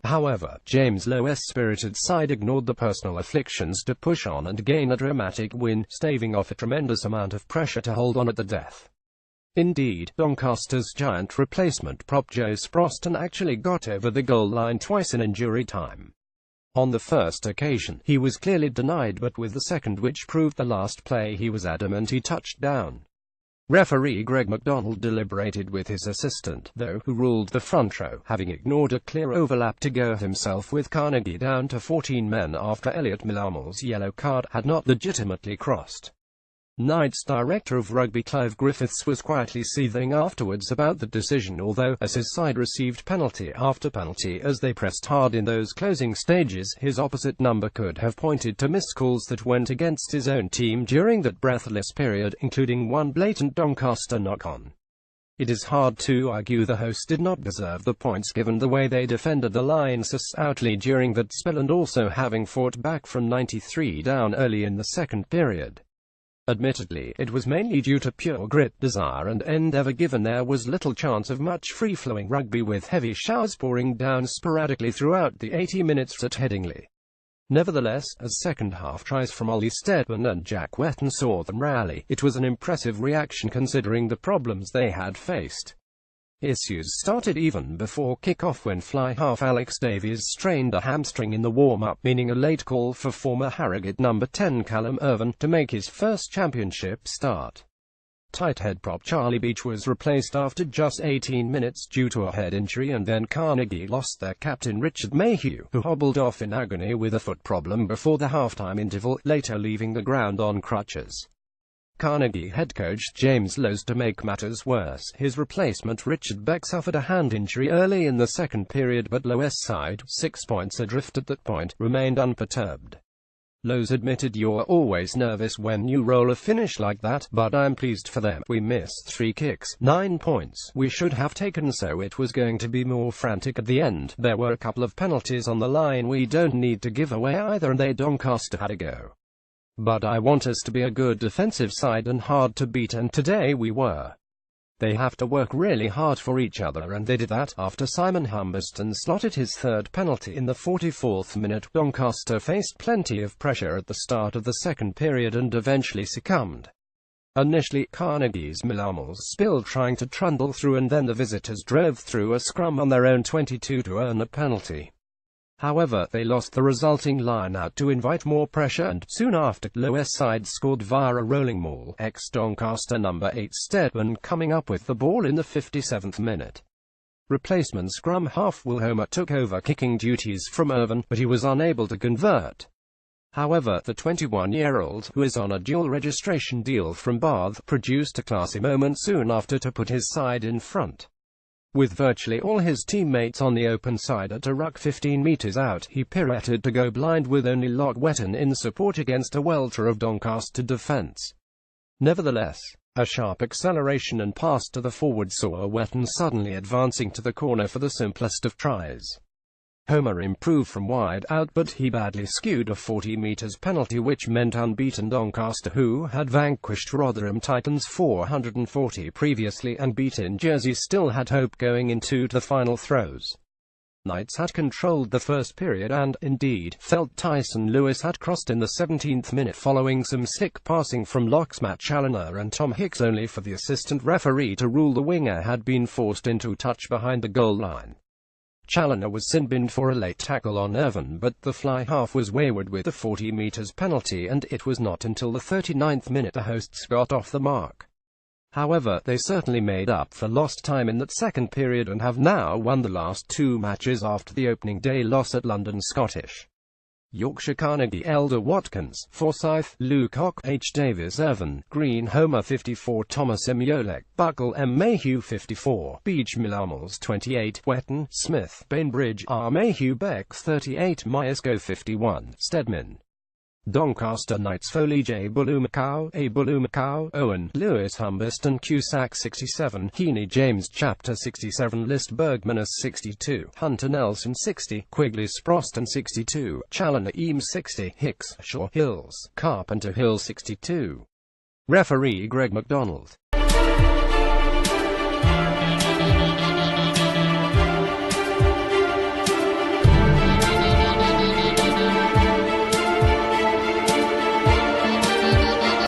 However, James Lowe's spirited side ignored the personal afflictions to push on and gain a dramatic win, staving off a tremendous amount of pressure to hold on at the death. Indeed, Doncaster's giant replacement prop Joe Sproston actually got over the goal line twice in injury time. On the first occasion, he was clearly denied, but with the second, which proved the last play, he was adamant he touched down. Referee Greg McDonald deliberated with his assistant, though, who ruled the front row, having ignored a clear overlap to go himself with Carnegie down to 14 men after Elliot Milamel's yellow card had not legitimately crossed. Knights director of rugby Clive Griffiths was quietly seething afterwards about the decision, although, as his side received penalty after penalty as they pressed hard in those closing stages, his opposite number could have pointed to missed calls that went against his own team during that breathless period, including one blatant Doncaster knock-on. It is hard to argue the hosts did not deserve the points given the way they defended the line so stoutly during that spell, and also having fought back from 93 down early in the second period. Admittedly, it was mainly due to pure grit, desire and endeavour, given there was little chance of much free-flowing rugby, with heavy showers pouring down sporadically throughout the 80 minutes at Headingley. Nevertheless, as second-half tries from Ollie Steadman and Jack Wetton saw them rally, it was an impressive reaction considering the problems they had faced. Issues started even before kick-off when fly-half Alex Davies strained a hamstring in the warm-up, meaning a late call for former Harrogate number 10 Callum Irvine to make his first championship start. Tight head prop Charlie Beach was replaced after just 18 minutes due to a head injury, and then Carnegie lost their captain Richard Mayhew, who hobbled off in agony with a foot problem before the half-time interval, later leaving the ground on crutches. Carnegie head coach James Lowe's, to make matters worse, his replacement Richard Beck suffered a hand injury early in the second period, but Lowe's side, 6 points adrift at that point, remained unperturbed. Lowe's admitted, "You're always nervous when you roll a finish like that, but I'm pleased for them. We missed 3 kicks, 9 points we should have taken, so it was going to be more frantic at the end. There were a couple of penalties on the line we don't need to give away either, and they Doncaster had a go. But I want us to be a good defensive side and hard to beat, and today we were. They have to work really hard for each other, and they did that." After Simon Humberston slotted his third penalty in the 44th minute, Doncaster faced plenty of pressure at the start of the second period and eventually succumbed. Initially, Carnegie's Milamels spilled trying to trundle through, and then the visitors drove through a scrum on their own 22 to earn a penalty. However, they lost the resulting line-out to invite more pressure, and, soon after, Lowe's side scored via a rolling maul, ex-Doncaster number 8 Steadman coming up with the ball in the 57th minute. Replacement scrum half Will Homer took over kicking duties from Irvine, but he was unable to convert. However, the 21-year-old, who is on a dual registration deal from Bath, produced a classy moment soon after to put his side in front. With virtually all his teammates on the open side at a ruck 15 metres out, he pirouetted to go blind with only Lock Wetton in support against a welter of Doncaster defence. Nevertheless, a sharp acceleration and pass to the forward saw Wetton suddenly advancing to the corner for the simplest of tries. Homer improved from wide out, but he badly skewed a 40 metres penalty, which meant unbeaten Doncaster, who had vanquished Rotherham Titans 440 previously and beaten Jersey, still had hope going into the final throws. Knights had controlled the first period and, indeed, felt Tyson Lewis had crossed in the 17th minute following some slick passing from locks Matt Challoner and Tom Hicks, only for the assistant referee to rule the winger had been forced into touch behind the goal line. Challoner was sin-binned for a late tackle on Irvine, but the fly-half was wayward with the 40 metres penalty, and it was not until the 39th minute the hosts got off the mark. However, they certainly made up for lost time in that second period and have now won the last 2 matches after the opening day loss at London Scottish. Yorkshire Carnegie Elder Watkins, Forsyth, Lucock, H. Davis Irvine, Green Homer 54, Thomas M. Yolek, Buckle M. Mayhew 54, Beach Milamels 28, Wetton, Smith, Bainbridge, R. Mayhew Beck 38, Myesco 51, Steadman. Doncaster Knights Foley J. Bulumacau, Owen, Lewis Humberston Cusack 67, Heaney James Chapter 67, List Bergmanus 62, Hunter Nelson 60, Quigley Sproston 62, Challoner Eames 60, Hicks, Shaw Hills, Carpenter Hill 62. Referee Greg McDonald.